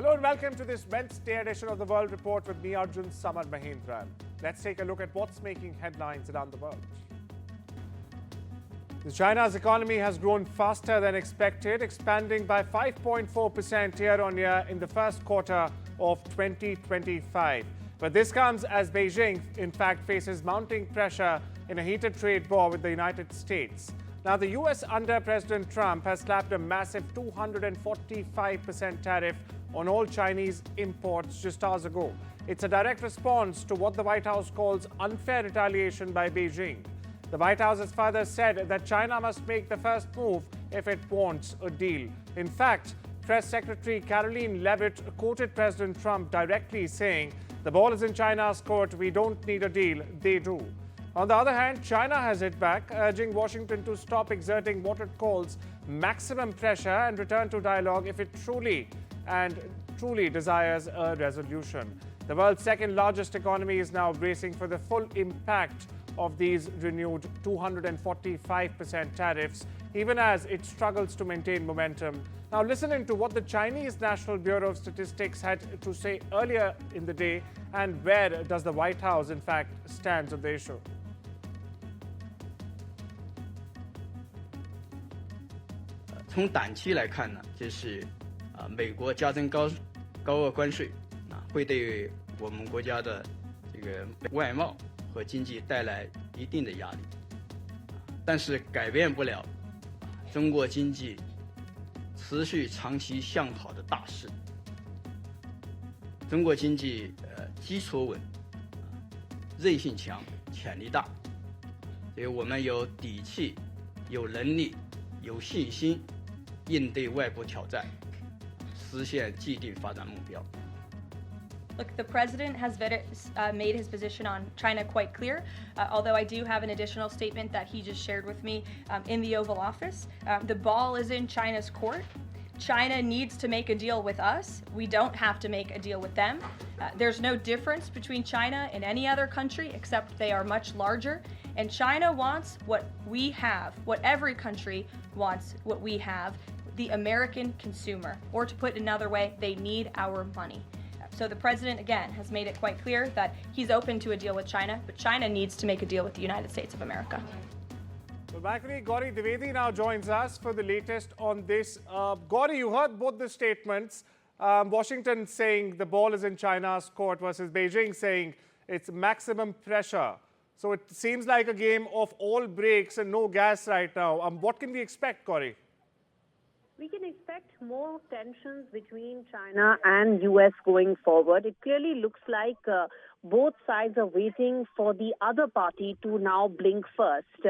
Hello and welcome to this Wednesday edition of the World Report with me, Arjun, Samar, Mahendran. Let's take a look at what's making headlines around the world. China's economy has grown faster than expected, expanding by 5.4% year-on-year in the first quarter of 2025. But this comes as Beijing, in fact, faces mounting pressure in a heated trade war with the United States. Now, the US under President Trump has slapped a massive 245% tariff on all Chinese imports just hours ago. It's a direct response to what the White House calls unfair retaliation by Beijing. The White House has further said that China must make the first move if it wants a deal. In fact, Press Secretary Karoline Leavitt quoted President Trump directly saying, "The ball is in China's court. We don't need a deal. They do." On the other hand, China has hit back, urging Washington to stop exerting what it calls maximum pressure and return to dialogue if it truly desires a resolution. The world's second largest economy is now bracing for the full impact of these renewed 245% tariffs, even as it struggles to maintain momentum. Now, listening to what the Chinese National Bureau of Statistics had to say earlier in the day, and where does the White House, in fact, stand on the issue? 从短期来看呢，就是美国加征高额关税会对我们国家的这个外贸和经济带来一定的压力，但是改变不了中国经济持续长期向好的大势。中国经济基础稳，韧性强，潜力大，所以我们有底气、有能力、有信心应对外部挑战，实现既定发展目标。 Look, the president has made his position on China quite clear, although I do have an additional statement that he just shared with me in the Oval Office. The ball is in China's court. China needs to make a deal with us. We don't have to make a deal with them. There's no difference between China and any other country except they are much larger. And China wants what we have, what every country wants, what we have, the American consumer. Or to put it another way, they need our money. So the president, again, has made it quite clear that he's open to a deal with China, but China needs to make a deal with the United States of America. Well, my colleague Gauri Dwivedi now joins us for the latest on this. Gauri, you heard both the statements. Washington saying the ball is in China's court versus Beijing saying it's maximum pressure. So it seems like a game of all brakes and no gas right now. What can we expect, Gauri? We can expect more tensions between China and US going forward. It clearly looks like both sides are waiting for the other party to now blink first.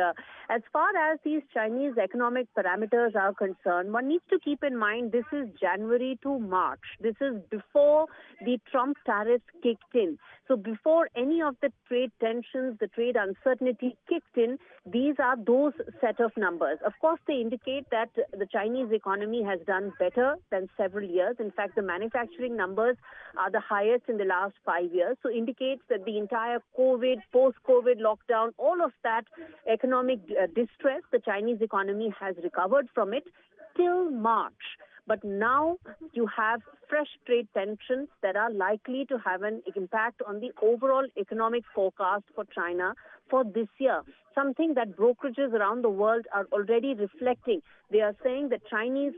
As far as these Chinese economic parameters are concerned, one needs to keep in mind this is January to March. This is before the Trump tariffs kicked in. So before any of the trade tensions, the trade uncertainty kicked in, these are those set of numbers. Of course, they indicate that the Chinese economy has done better than several years. In fact, the manufacturing numbers are the highest in the last 5 years. So indicates that the entire COVID, post-COVID lockdown, all of that economic distress, the Chinese economy has recovered from it till March. But now you have fresh trade tensions that are likely to have an impact on the overall economic forecast for China for this year, something that brokerages around the world are already reflecting. They are saying that Chinese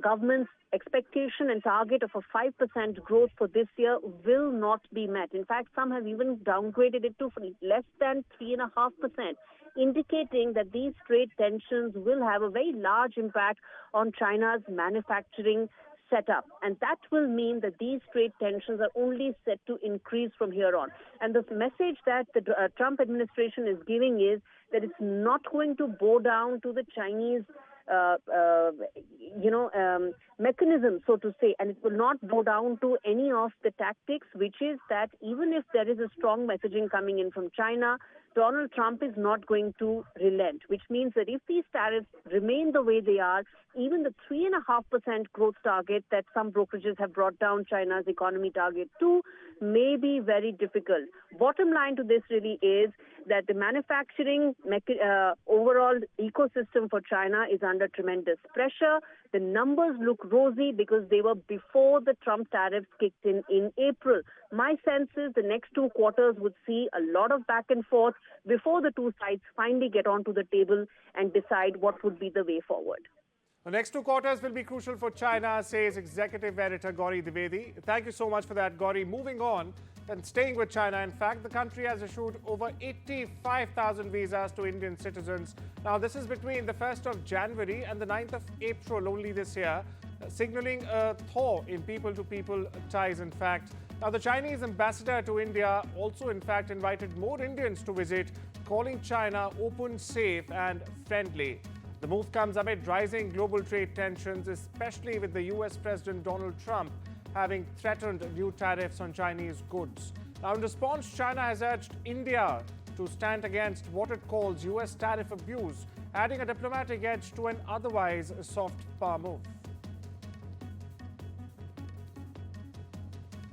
government's expectation and target of a 5% growth for this year will not be met. In fact, some have even downgraded it to less than 3.5%. Indicating that these trade tensions will have a very large impact on China's manufacturing setup. And that will mean that these trade tensions are only set to increase from here on. And the message that the Trump administration is giving is that it's not going to bow down to the Chinese mechanism, so to say, and it will not bow down to any of the tactics, which is that even if there is a strong messaging coming in from China, Donald Trump is not going to relent, which means that if these tariffs remain the way they are, even the 3.5% growth target that some brokerages have brought down China's economy target to may be very difficult. Bottom line to this really is that the manufacturing overall ecosystem for China is under tremendous pressure. The numbers look rosy because they were before the Trump tariffs kicked in April. My sense is the next 2 quarters would see a lot of back and forth before the two sides finally get onto the table and decide what would be the way forward. The next 2 quarters will be crucial for China, says Executive Editor Gauri Dwivedi. Thank you so much for that, Gauri. Moving on and staying with China, in fact, the country has issued over 85,000 visas to Indian citizens. Now, this is between the 1st of January and the 9th of April only this year, signaling a thaw in people-to-people ties, in fact. Now, the Chinese ambassador to India also, in fact, invited more Indians to visit, calling China open, safe and friendly. The move comes amid rising global trade tensions, especially with the US President Donald Trump having threatened new tariffs on Chinese goods. Now, in response, China has urged India to stand against what it calls US tariff abuse, adding a diplomatic edge to an otherwise soft power move.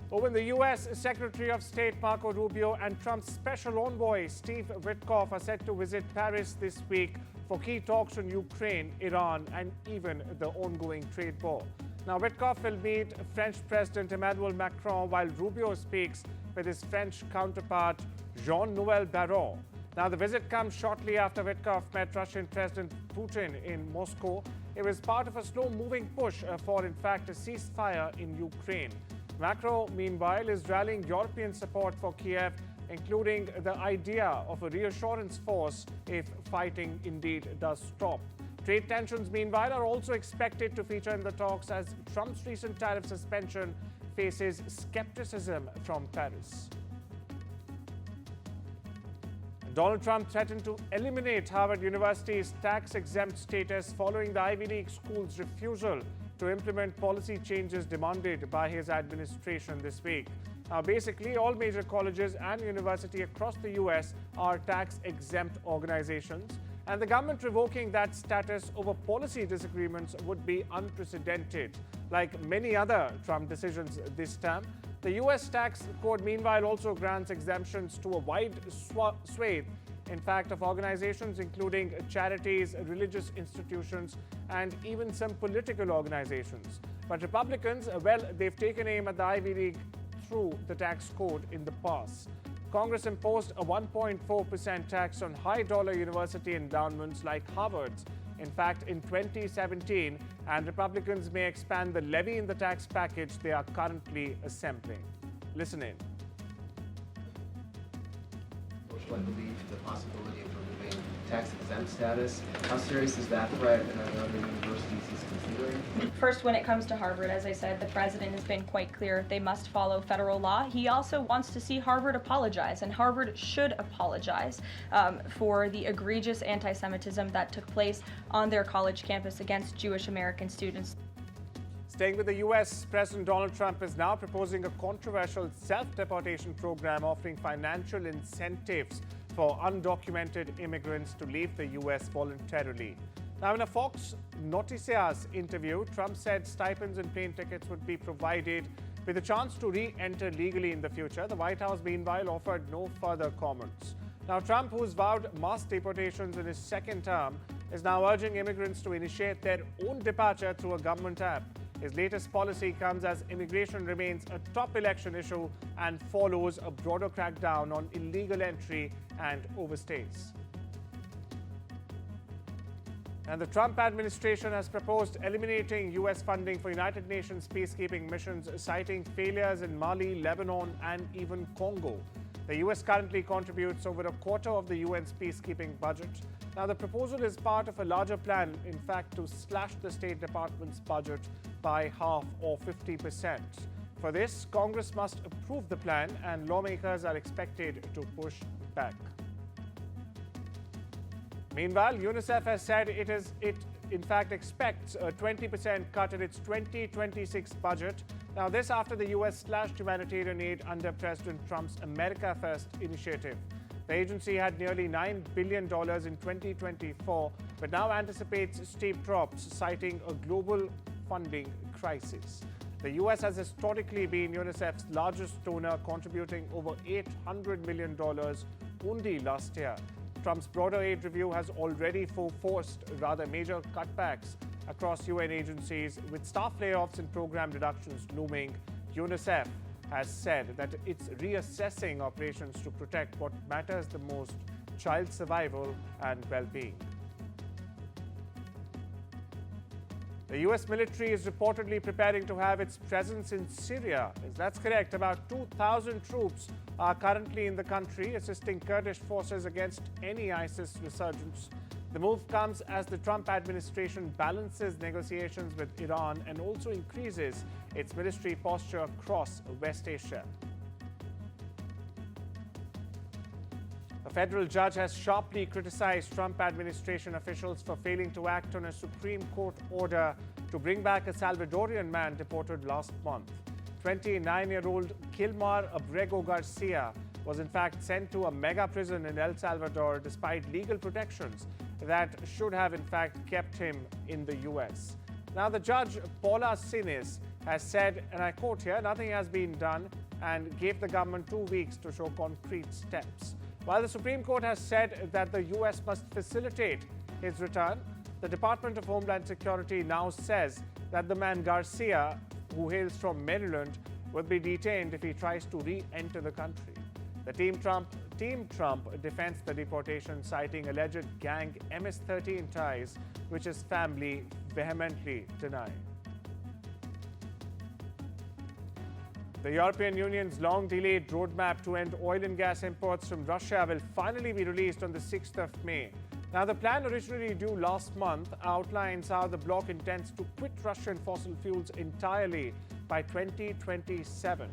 Over in the US, Secretary of State Marco Rubio and Trump's special envoy Steve Witkoff are set to visit Paris this week for key talks on Ukraine, Iran and even the ongoing trade war. Now, Witkoff will meet French President Emmanuel Macron while Rubio speaks with his French counterpart Jean-Noel Barrot. Now, the visit comes shortly after Witkoff met Russian President Putin in Moscow. It was part of a slow-moving push for, in fact, a ceasefire in Ukraine. Macron, meanwhile, is rallying European support for Kiev, including the idea of a reassurance force if fighting indeed does stop. Trade tensions, meanwhile, are also expected to feature in the talks as Trump's recent tariff suspension faces skepticism from Paris. Donald Trump threatened to eliminate Harvard University's tax-exempt status following the Ivy League school's refusal to implement policy changes demanded by his administration this week. Now, basically, all major colleges and universities across the U.S. are tax-exempt organizations, and the government revoking that status over policy disagreements would be unprecedented. Like many other Trump decisions this time, the U.S. tax code, meanwhile, also grants exemptions to a wide swathe, in fact, of organizations including charities, religious institutions, and even some political organizations. But Republicans, well, they've taken aim at the Ivy League through the tax code in the past. Congress imposed a 1.4% tax on high-dollar university endowments like Harvard's, in fact, in 2017, and Republicans may expand the levy in the tax package they are currently assembling. Listen in. I believe the possibility of removing tax-exempt status. How serious is that threat, and are there other universities he's considering? First, when it comes to Harvard, as I said, the president has been quite clear. They must follow federal law. He also wants to see Harvard apologize, and Harvard should apologize for the egregious anti-Semitism that took place on their college campus against Jewish American students. Staying with the U.S., President Donald Trump is now proposing a controversial self-deportation program offering financial incentives for undocumented immigrants to leave the U.S. voluntarily. Now, in a Fox Noticias interview, Trump said stipends and plane tickets would be provided with a chance to re-enter legally in the future. The White House, meanwhile, offered no further comments. Now, Trump, who's vowed mass deportations in his second term, is now urging immigrants to initiate their own departure through a government app. His latest policy comes as immigration remains a top election issue and follows a broader crackdown on illegal entry and overstays. And the Trump administration has proposed eliminating U.S. funding for United Nations peacekeeping missions, citing failures in Mali, Lebanon, and even Congo. The U.S. currently contributes over a quarter of the UN's peacekeeping budget. Now, the proposal is part of a larger plan, in fact, to slash the State Department's budget by half or 50%. For this, Congress must approve the plan, and lawmakers are expected to push back. Meanwhile, UNICEF has said it in fact expects a 20% cut in its 2026 budget. Now, this after the U.S. slashed humanitarian aid under President Trump's America First initiative. The agency had nearly $9 billion in 2024, but now anticipates steep drops, citing a global funding crisis. The U.S. has historically been UNICEF's largest donor, contributing over $800 million only last year. Trump's broader aid review has already forced rather major cutbacks across UN agencies, with staff layoffs and program reductions looming. UNICEF has said that it's reassessing operations to protect what matters the most: child survival and well-being. The US military is reportedly preparing to have its presence in Syria. Yes, that's correct. About 2,000 troops are currently in the country, assisting Kurdish forces against any ISIS resurgence. The move comes as the Trump administration balances negotiations with Iran and also increases its military posture across West Asia. A federal judge has sharply criticized Trump administration officials for failing to act on a Supreme Court order to bring back a Salvadorian man deported last month. 29-year-old Kilmar Abrego Garcia was in fact sent to a mega prison in El Salvador despite legal protections that should have in fact kept him in the US. Now, the judge, Paula Sinis, has said, and I quote here, nothing has been done, and gave the government 2 weeks to show concrete steps. While the Supreme Court has said that the US must facilitate his return, the Department of Homeland Security now says that the man Garcia, who hails from Maryland, will be detained if he tries to re-enter the country. The Team Trump defends the deportation, citing alleged gang MS-13 ties, which his family vehemently deny. The European Union's long-delayed roadmap to end oil and gas imports from Russia will finally be released on the 6th of May. Now, the plan, originally due last month, outlines how the bloc intends to quit Russian fossil fuels entirely by 2027.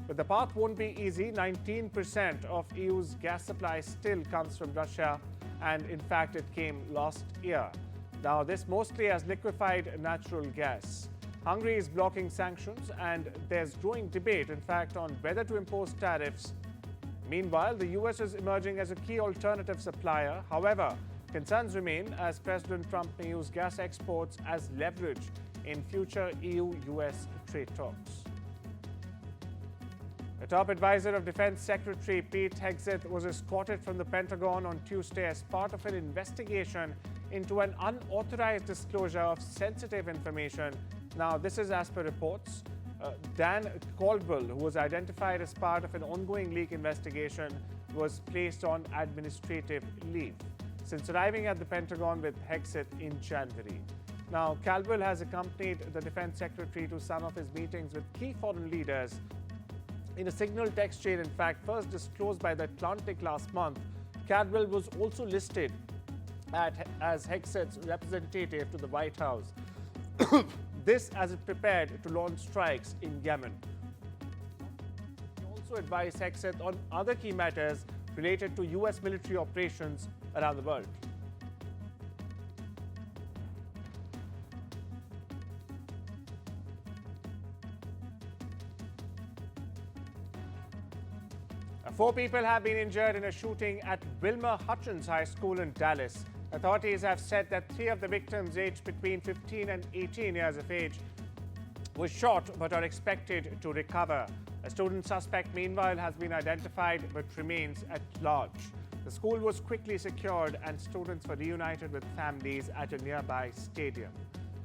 But the path won't be easy. 19% of EU's gas supply still comes from Russia, and in fact it came last year. Now, this mostly as liquefied natural gas. Hungary is blocking sanctions, and there's growing debate, in fact, on whether to impose tariffs. Meanwhile, the US is emerging as a key alternative supplier. However, concerns remain as President Trump may use gas exports as leverage in future EU-US trade talks. A top advisor of Defense Secretary Pete Hegseth was escorted from the Pentagon on Tuesday as part of an investigation into an unauthorized disclosure of sensitive information. Now, this is as per reports. Dan Caldwell, who was identified as part of an ongoing leak investigation, was placed on administrative leave since arriving at the Pentagon with Hegseth in January. Now, Caldwell has accompanied the Defense Secretary to some of his meetings with key foreign leaders. In a signal text chain, in fact, first disclosed by the Atlantic last month, Caldwell was also listed as Hegseth's representative to the White House. This as it prepared to launch strikes in Yemen. He also advised Hegseth on other key matters related to US military operations around the world. Four people have been injured in a shooting at Wilmer Hutchins High School in Dallas. Authorities have said that 3 of the victims, aged between 15 and 18 years of age, were shot but are expected to recover. A student suspect, meanwhile, has been identified but remains at large. The school was quickly secured and students were reunited with families at a nearby stadium.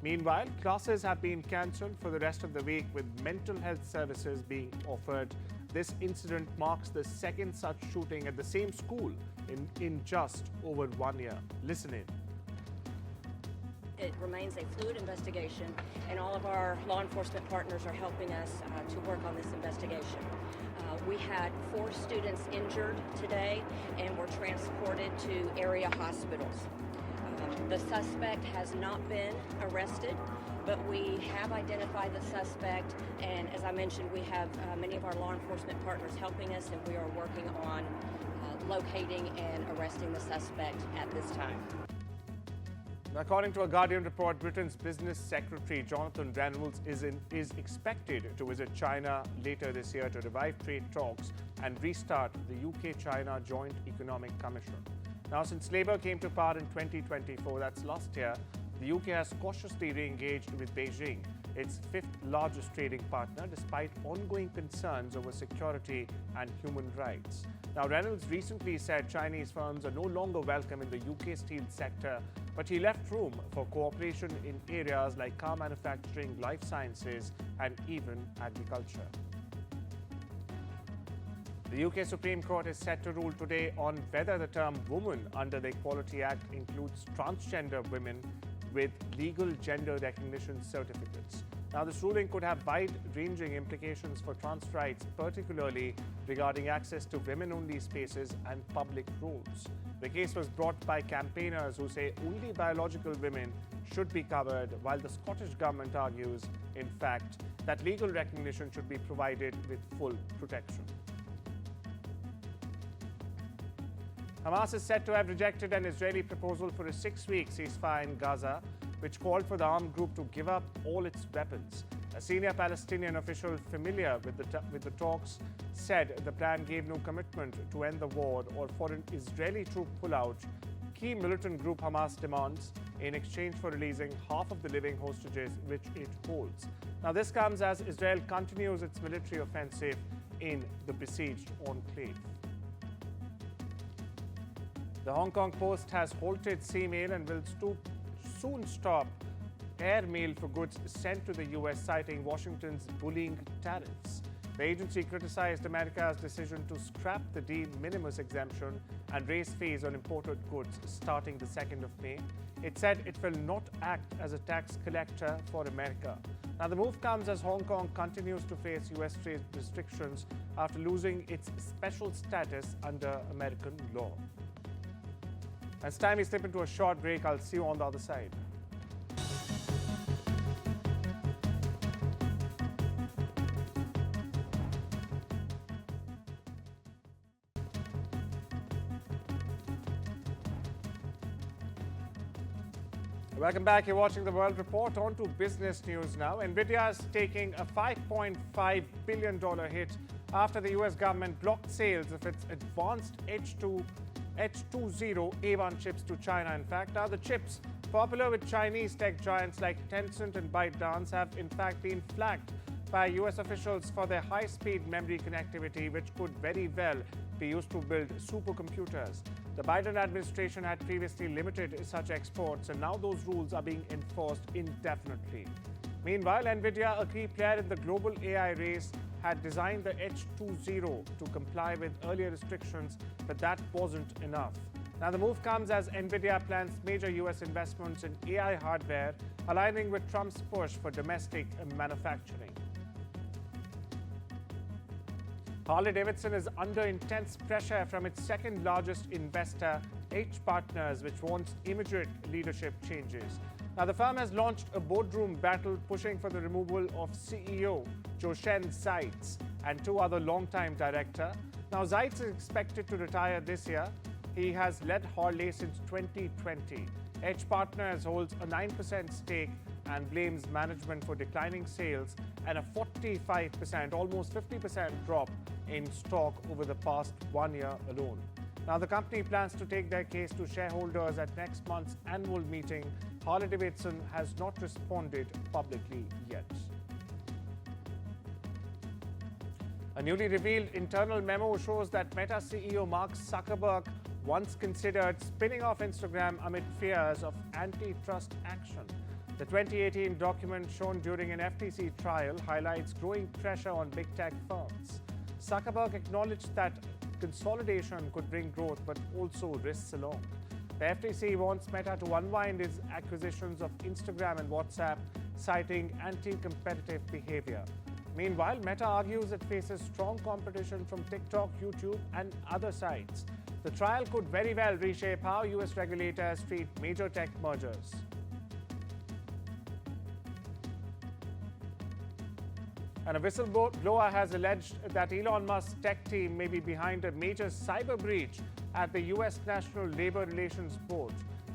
Meanwhile, classes have been cancelled for the rest of the week, with mental health services being offered. This incident marks the second such shooting at the same school in just over 1 year. Listen in. It remains a fluid investigation, and all of our law enforcement partners are helping us to work on this investigation. We had 4 students injured today and were transported to area hospitals. The suspect has not been arrested, but we have identified the suspect, and as I mentioned, we have many of our law enforcement partners helping us, and we are working on locating and arresting the suspect at this time. According to a Guardian report, Britain's Business Secretary Jonathan Reynolds is expected to visit China later this year to revive trade talks and restart the UK-China Joint Economic Commission. Now, since Labour came to power in 2024, that's last year, the UK has cautiously re-engaged with Beijing its fifth largest trading partner, despite ongoing concerns over security and human rights. Now, Reynolds recently said Chinese firms are no longer welcome in the UK steel sector, but he left room for cooperation in areas like car manufacturing, life sciences, and even agriculture. The UK Supreme Court is set to rule today on whether the term woman under the Equality Act includes transgender women with legal gender recognition certificates. Now, this ruling could have wide-ranging implications for trans rights, particularly regarding access to women-only spaces and public roles. The case was brought by campaigners who say only biological women should be covered, while the Scottish government argues, in fact, that legal recognition should be provided with full protection. Hamas is said to have rejected an Israeli proposal for a 6-week ceasefire in Gaza, which called for the armed group to give up all its weapons. A senior Palestinian official familiar with the talks said the plan gave no commitment to end the war or for an Israeli troop pullout. Key militant group Hamas demands in exchange for releasing half of the living hostages which it holds. Now, this comes as Israel continues its military offensive in the besieged enclave. The Hong Kong Post has halted sea mail and will soon stop air mail for goods sent to the US, citing Washington's bullying tariffs. The agency criticized America's decision to scrap the de minimis exemption and raise fees on imported goods starting the 2nd of May. It said it will not act as a tax collector for America. Now, the move comes as Hong Kong continues to face US trade restrictions after losing its special status under American law. As time we slip into a short break, I'll see you on the other side. Welcome back. You're watching the World Report. On to business news now. NVIDIA is taking a $5.5 billion hit after the US government blocked sales of its advanced H20 A1 chips to China. In fact, now the chips, popular with Chinese tech giants like Tencent and ByteDance, have in fact been flagged by US officials for their high-speed memory connectivity, which could very well be used to build supercomputers. The Biden administration had previously limited such exports, and now those rules are being enforced indefinitely. Meanwhile, NVIDIA, a key player in the global AI race, had designed the H20 to comply with earlier restrictions, but that wasn't enough. Now, the move comes as NVIDIA plans major US investments in AI hardware, aligning with Trump's push for domestic manufacturing. Harley-Davidson is under intense pressure from its second largest investor, H Partners, which wants immediate leadership changes. Now, the firm has launched a boardroom battle pushing for the removal of CEO Joshen Zeitz and 2 other longtime directors. Now, Zeitz is expected to retire this year. He has led Harley since 2020. H Partners holds a 9% stake and blames management for declining sales and a 45%, almost 50% drop in stock over the past 1 year alone. Now, the company plans to take their case to shareholders at next month's annual meeting. Harley-Davidson has not responded publicly yet. A newly revealed internal memo shows that Meta CEO Mark Zuckerberg once considered spinning off Instagram amid fears of antitrust action. The 2018 document shown during an FTC trial highlights growing pressure on big tech firms. Zuckerberg acknowledged that consolidation could bring growth but also risks along. The FTC wants Meta to unwind its acquisitions of Instagram and WhatsApp, citing anti-competitive behavior. Meanwhile, Meta argues it faces strong competition from TikTok, YouTube, and other sites. The trial could very well reshape how US regulators treat major tech mergers. And a whistleblower has alleged that Elon Musk's tech team may be behind a major cyber breach at the US National Labor Relations Board.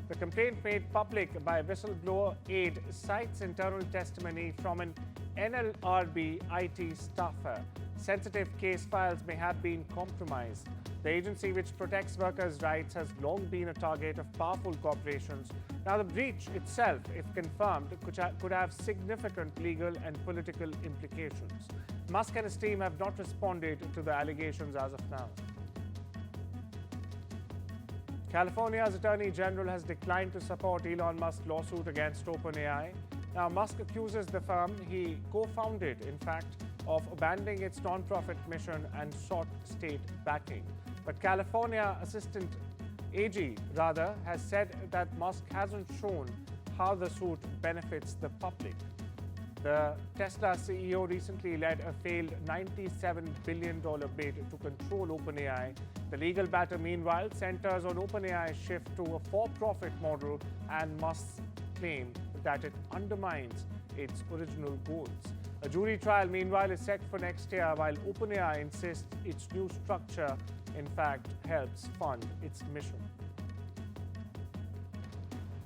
The complaint made public by a whistleblower aide cites internal testimony from an NLRB IT staffer. sensitive case files may have been compromised. The agency, which protects workers' rights, has long been a target of powerful corporations. Now, the breach itself, if confirmed, could have significant legal and political implications. Musk and his team have not responded to the allegations as of now. California's Attorney General has declined to support Elon Musk's lawsuit against OpenAI. Now, Musk accuses the firm he co-founded, in fact, of abandoning its non-profit mission and sought state backing. But California Assistant AG, has said that Musk hasn't shown how the suit benefits the public. The Tesla CEO recently led a failed $97 billion bid to control OpenAI. The legal battle, meanwhile, centers on OpenAI's shift to a for-profit model and Musk's claim that it undermines its original goals. A jury trial, meanwhile, is set for next year, while OpenAI insists its new structure, in fact, helps fund its mission.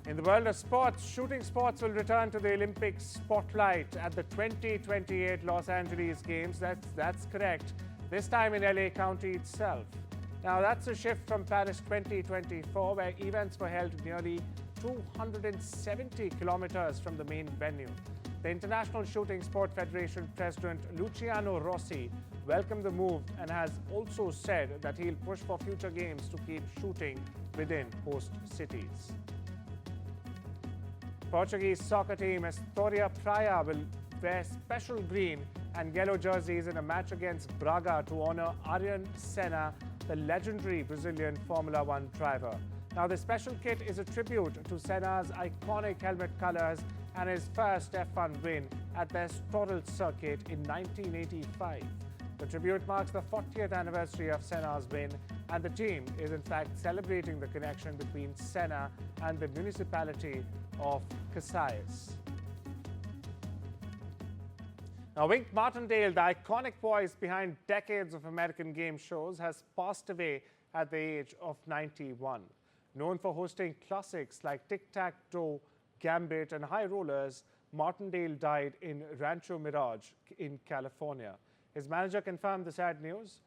In the world of sports, shooting sports will return to the Olympic spotlight at the 2028 Los Angeles Games. That's correct. This time in LA County itself. Now, that's a shift from Paris 2024, where events were held nearly 270 kilometers from the main venue. The International Shooting Sport Federation President Luciano Rossi welcomed the move and has also said that he'll push for future games to keep shooting within host cities. Portuguese soccer team Estoril Praia will wear special green and yellow jerseys in a match against Braga to honor Arjun Senna, the legendary Brazilian Formula One driver. Now, the special kit is a tribute to Senna's iconic helmet colors and his first F1 win at the Estoril circuit in 1985. The tribute marks the 40th anniversary of Senna's win, and the team is in fact celebrating the connection between Senna and the municipality of Caxias. Now, Wink Martindale, the iconic voice behind decades of American game shows, has passed away at the age of 91. Known for hosting classics like Tic-Tac-Toe, Gambit and High Rollers, Martindale died in Rancho Mirage in California. His manager confirmed the sad news.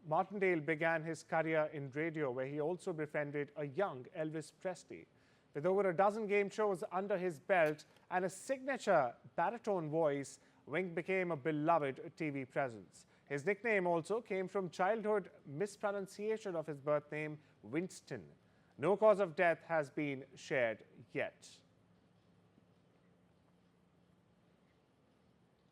Martindale began his career in radio, where he also befriended a young Elvis Presley. With over a dozen game shows under his belt and a signature baritone voice, Wink became a beloved TV presence. His nickname also came from childhood mispronunciation of his birth name, Winston. No cause of death has been shared yet.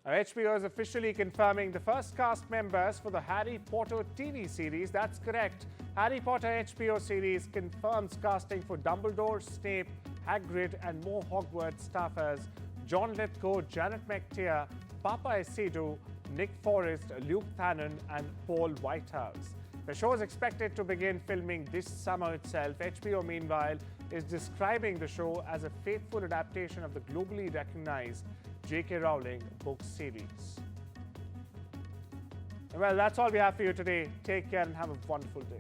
Now, HBO is officially confirming the first cast members for the Harry Potter TV series. That's correct. Harry Potter HBO series confirms casting for Dumbledore, Snape, Hagrid and more Hogwarts staffers: John Lithgow, Janet McTeer, Papa Esidu, Nick Forrest, Luke Thannon and Paul Whitehouse. The show is expected to begin filming this summer itself. HBO, meanwhile, is describing the show as a faithful adaptation of the globally recognized J.K. Rowling book series. Well, that's all we have for you today. Take care and have a wonderful day.